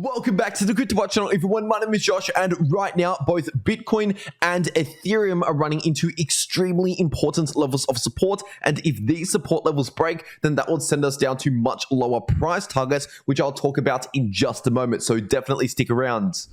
Welcome back to the cryptowrld channel, everyone. My name is Josh, and right now both Bitcoin and Ethereum are running into extremely important levels of support, and if these support levels break, then that will send us down to much lower price targets, which I'll talk about in just a moment, so definitely stick around.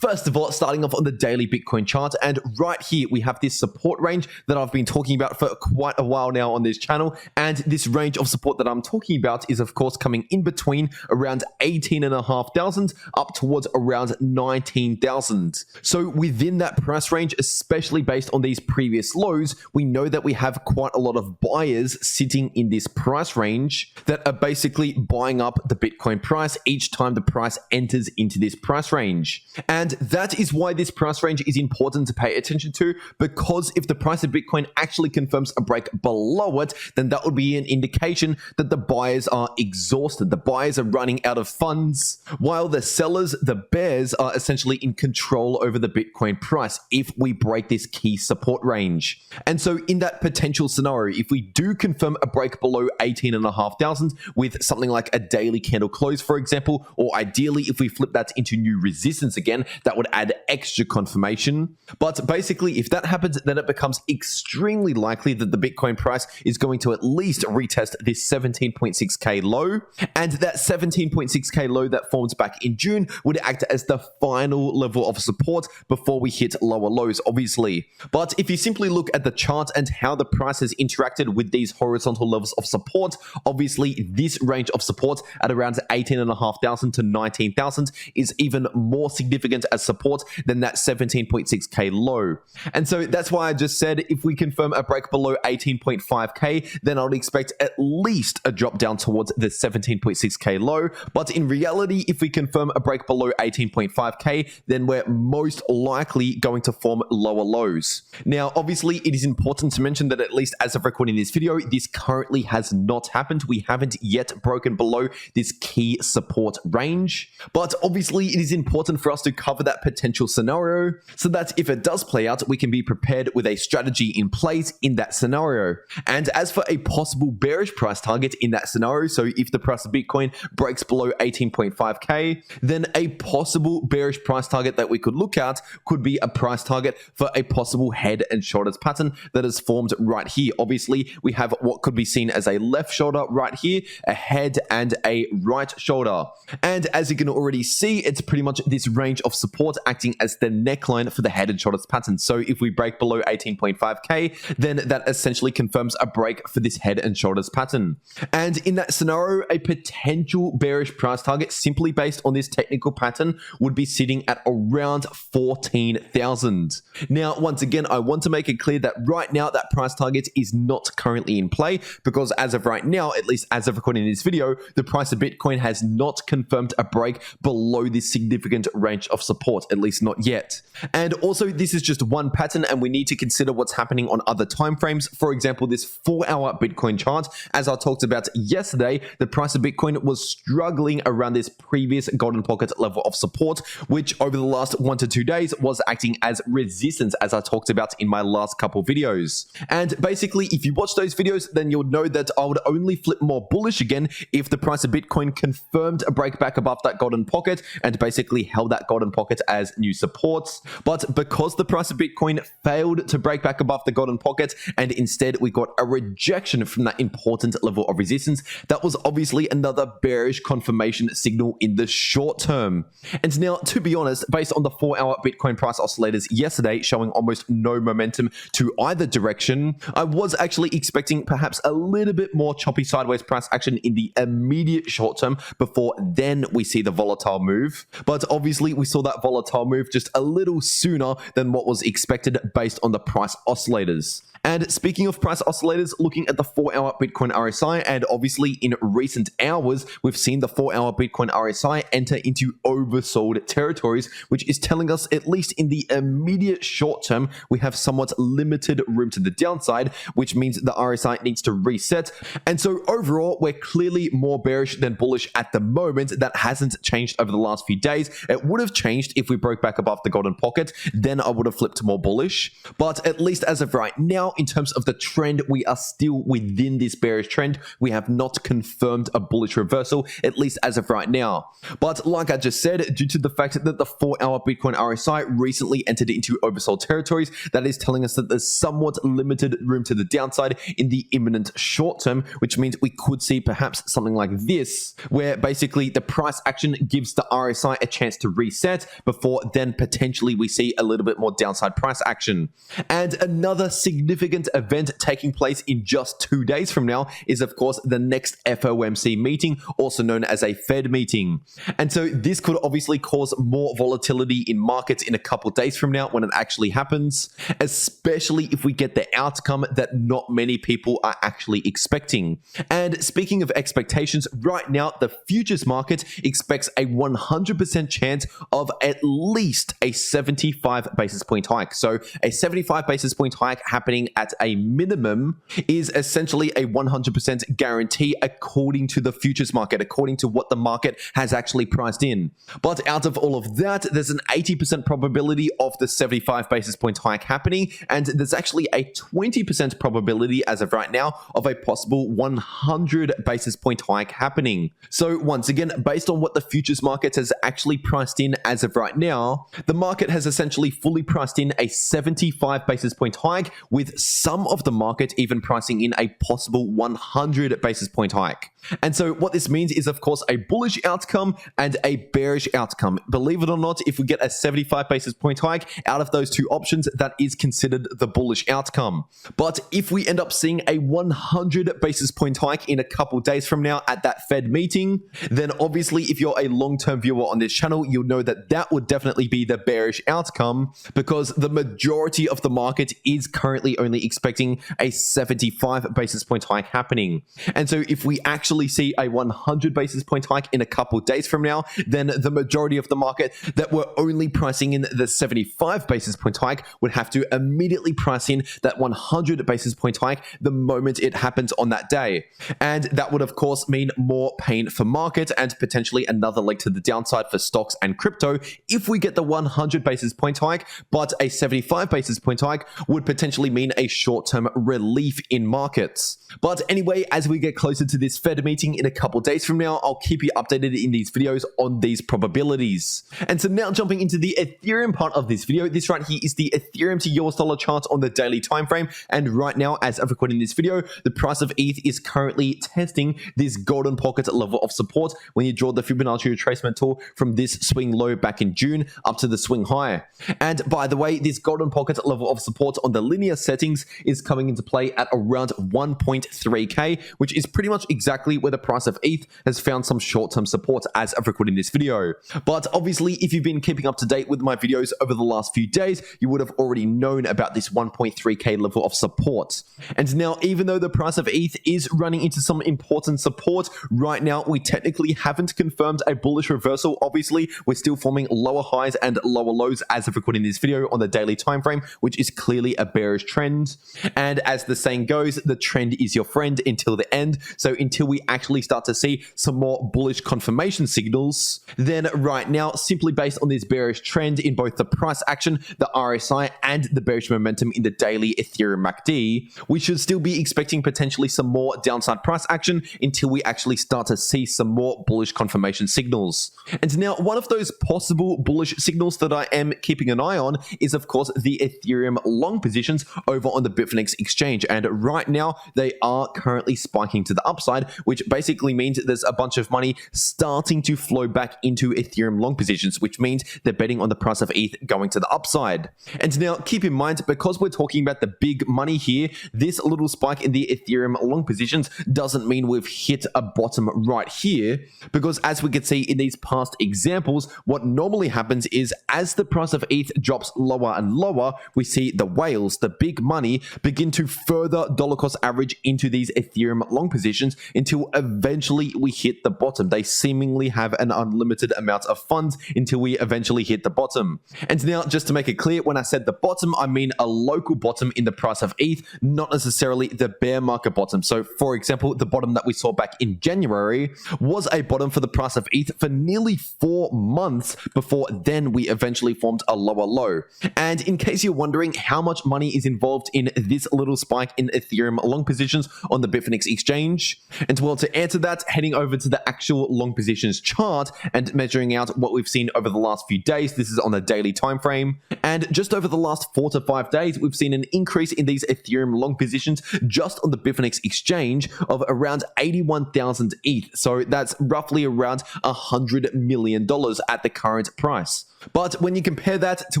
First of all, starting off on the daily Bitcoin chart, and right here we have this support range that I've been talking about for quite a while now on this channel, and this range of support that I'm talking about is of course coming in between around 18,500 up towards around 19,000. So within that price range, especially based on these previous lows, we know that we have quite a lot of buyers sitting in this price range that are basically buying up the Bitcoin price each time the price enters into this price range. And that is why this price range is important to pay attention to, because if the price of Bitcoin actually confirms a break below it, then that would be an indication that the buyers are exhausted. The buyers are running out of funds, while the sellers, the bears, are essentially in control over the Bitcoin price if we break this key support range. And so in that potential scenario, if we do confirm a break below 18,500 with something like a daily candle close, for example, or ideally if we flip that into new resistance again, that would add extra confirmation. But basically, if that happens, then it becomes extremely likely that the Bitcoin price is going to at least retest this 17.6k low. And that 17.6k low that formed back in June would act as the final level of support before we hit lower lows, obviously. But if you simply look at the chart and how the price has interacted with these horizontal levels of support, obviously this range of support at around 18,500 to 19,000 is even more significant as support than that 17.6k low. And so that's why I just said if we confirm a break below 18.5k, then I would expect at least a drop down towards the 17.6k low. But in reality, if we confirm a break below 18.5k, then we're most likely going to form lower lows. Now, obviously, it is important to mention that at least as of recording this video, this currently has not happened. We haven't yet broken below this key support range. But obviously, it is important for us to cover that potential scenario so that if it does play out, we can be prepared with a strategy in place in that scenario. And as for a possible bearish price target in that scenario, so if the price of Bitcoin breaks below 18.5k, then a possible bearish price target that we could look at could be a price target for a possible head and shoulders pattern that is formed right here. Obviously, we have what could be seen as a left shoulder right here, a head and a right shoulder. And as you can already see, it's pretty much this range of support acting as the neckline for the head and shoulders pattern. So if we break below 18.5k, then that essentially confirms a break for this head and shoulders pattern. And in that scenario, a potential bearish price target simply based on this technical pattern would be sitting at around 14,000. Now, once again, I want to make it clear that right now that price target is not currently in play, because as of right now, at least as of recording this video, the price of Bitcoin has not confirmed a break below this significant range of support, at least not yet. And also, this is just one pattern, and we need to consider what's happening on other time frames. For example, this 4-hour Bitcoin chart, as I talked about yesterday, the price of Bitcoin was struggling around this previous golden pocket level of support, which over the last 1 to 2 days was acting as resistance, as I talked about in my last couple videos. And basically, if you watch those videos, then you'll know that I would only flip more bullish again if the price of Bitcoin confirmed a break back above that golden pocket and basically held that golden pocket as new supports. But because the price of Bitcoin failed to break back above the golden pocket and instead we got a rejection from that important level of resistance, that was obviously another bearish confirmation signal in the short term. And now, to be honest, based on the 4-hour Bitcoin price oscillators yesterday showing almost no momentum to either direction, I was actually expecting perhaps a little bit more choppy sideways price action in the immediate short term before then we see the volatile move. But obviously we saw that volatile move just a little sooner than what was expected based on the price oscillators. And speaking of price oscillators, looking at the 4-hour Bitcoin RSI, and obviously in recent hours, we've seen the 4-hour Bitcoin RSI enter into oversold territories, which is telling us, at least in the immediate short term, we have somewhat limited room to the downside, which means the RSI needs to reset. And so overall, we're clearly more bearish than bullish at the moment. That hasn't changed over the last few days. It would have changed if we broke back above the golden pocket, then I would have flipped more bullish. But at least as of right now, in terms of the trend, we are still within this bearish trend. We have not confirmed a bullish reversal, at least as of right now. But like I just said, due to the fact that the 4-hour Bitcoin RSI recently entered into oversold territories, that is telling us that there's somewhat limited room to the downside in the imminent short term, which means we could see perhaps something like this, where basically the price action gives the RSI a chance to reset before then potentially we see a little bit more downside price action. And another significant event taking place in just 2 days from now is of course the next FOMC meeting, also known as a Fed meeting. And so this could obviously cause more volatility in markets in a couple days from now when it actually happens, especially if we get the outcome that not many people are actually expecting. And speaking of expectations, right now the futures market expects a 100% chance of at least a 75 basis point hike. So a 75 basis point hike happening at a minimum is essentially a 100% guarantee according to the futures market, according to what the market has actually priced in. But out of all of that, there's an 80% probability of the 75 basis point hike happening, and there's actually a 20% probability as of right now of a possible 100 basis point hike happening. So once again, based on what the futures market has actually priced in as of right now, the market has essentially fully priced in a 75 basis point hike, with some of the market even pricing in a possible 100 basis point hike. And so what this means is of course a bullish outcome and a bearish outcome. Believe it or not, if we get a 75 basis point hike out of those two options, that is considered the bullish outcome. But if we end up seeing a 100 basis point hike in a couple days from now at that Fed meeting, then obviously if you're a long-term viewer on this channel, you'll know that that would definitely be the bearish outcome, because the majority of the market is currently only expecting a 75 basis point hike happening. And so if we actually see a 100 basis point hike in a couple days from now, then the majority of the market that were only pricing in the 75 basis point hike would have to immediately price in that 100 basis point hike the moment it happens on that day. And that would of course mean more pain for market and potentially another leg to the downside for stocks and crypto if we get the 100 basis point hike, but a 75 basis point hike would potentially mean a short-term relief in markets. But anyway, as we get closer to this Fed meeting in a couple days from now, I'll keep you updated in these videos on these probabilities. And so now jumping into the Ethereum part of this video, this right here is the Ethereum to US dollar chart on the daily time frame. And right now, as of recording this video, the price of ETH is currently testing this golden pocket level of support when you draw the Fibonacci retracement tool from this swing low back in June up to the swing high. And by the way, this golden pocket level of support on the linear settings is coming into play at around 1.3k, which is pretty much exactly where the price of ETH has found some short-term support as of recording this video. But obviously, if you've been keeping up to date with my videos over the last few days, you would have already known about this 1.3k level of support. And now, even though the price of ETH is running into some important support, right now we technically haven't confirmed a bullish reversal. Obviously, we're still forming lower highs and lower lows as of recording this video on the daily time frame, which is clearly a bearish trend. And as the saying goes, the trend is your friend until the end. So until we actually start to see some more bullish confirmation signals, then right now, simply based on this bearish trend in both the price action, the RSI, and the bearish momentum in the daily Ethereum MACD, we should still be expecting potentially some more downside price action until we actually start to see some more bullish confirmation signals. And now, one of those possible bullish signals that I am keeping an eye on is, of course, the Ethereum long positions over on the Bitfinex exchange. And right now, they are currently spiking to the upside, which basically means there's a bunch of money starting to flow back into Ethereum long positions, which means they're betting on the price of ETH going to the upside. And now, keep in mind, because we're talking about the big money here, this little spike in the Ethereum long positions doesn't mean we've hit a bottom right here, because as we can see in these past examples, what normally happens is as the price of ETH drops lower and lower, we see the whales, the big money, begin to further dollar cost average into these Ethereum long positions until eventually we hit the bottom. They seemingly have an unlimited amount of funds until we eventually hit the bottom. And now, just to make it clear, when I said the bottom, I mean a local bottom in the price of ETH, not necessarily the bear market bottom. So for example, the bottom that we saw back in January was a bottom for the price of ETH for nearly 4 months before then we eventually formed a lower low. And in case you're wondering how much money is involved involved in this little spike in Ethereum long positions on the Bitfinex exchange? And well, to answer that, heading over to the actual long positions chart and measuring out what we've seen over the last few days. This is on a daily time frame. And just over the last 4 to 5 days, we've seen an increase in these Ethereum long positions just on the Bitfinex exchange of around 81,000 ETH. So that's roughly around $100 million at the current price. But when you compare that to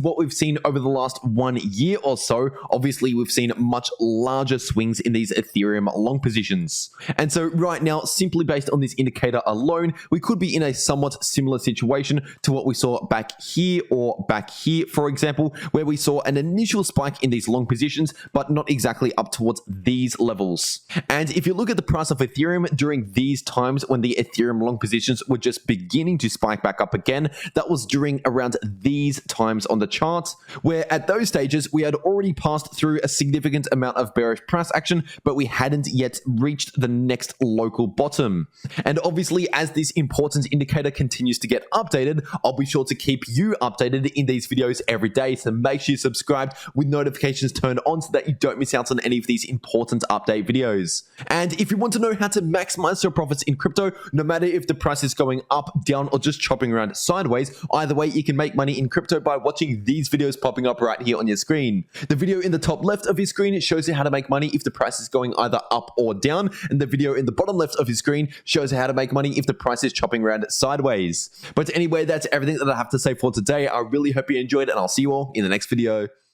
what we've seen over the last 1 year or so, obviously we've seen much larger swings in these Ethereum long positions. And so right now, simply based on this indicator alone, we could be in a somewhat similar situation to what we saw back here or back here, for example, where we saw an initial spike in these long positions, but not exactly up towards these levels. And if you look at the price of Ethereum during these times when the Ethereum long positions were just beginning to spike back up again, that was during around these times on the chart, where at those stages we had already passed through a significant amount of bearish price action, but we hadn't yet reached the next local bottom. And obviously, as this important indicator continues to get updated, I'll be sure to keep you updated in these videos every day, so make sure you subscribe with notifications turned on so that you don't miss out on any of these important update videos. And if you want to know how to maximize your profits in crypto, no matter if the price is going up, down, or just chopping around sideways, either way you can make money in crypto by watching these videos popping up right here on your screen. The video in the top left of your screen shows you how to make money if the price is going either up or down, and the video in the bottom left of your screen shows you how to make money if the price is chopping around sideways. But anyway, that's everything that I have to say for today. I really hope you enjoyed, and I'll see you all in the next video.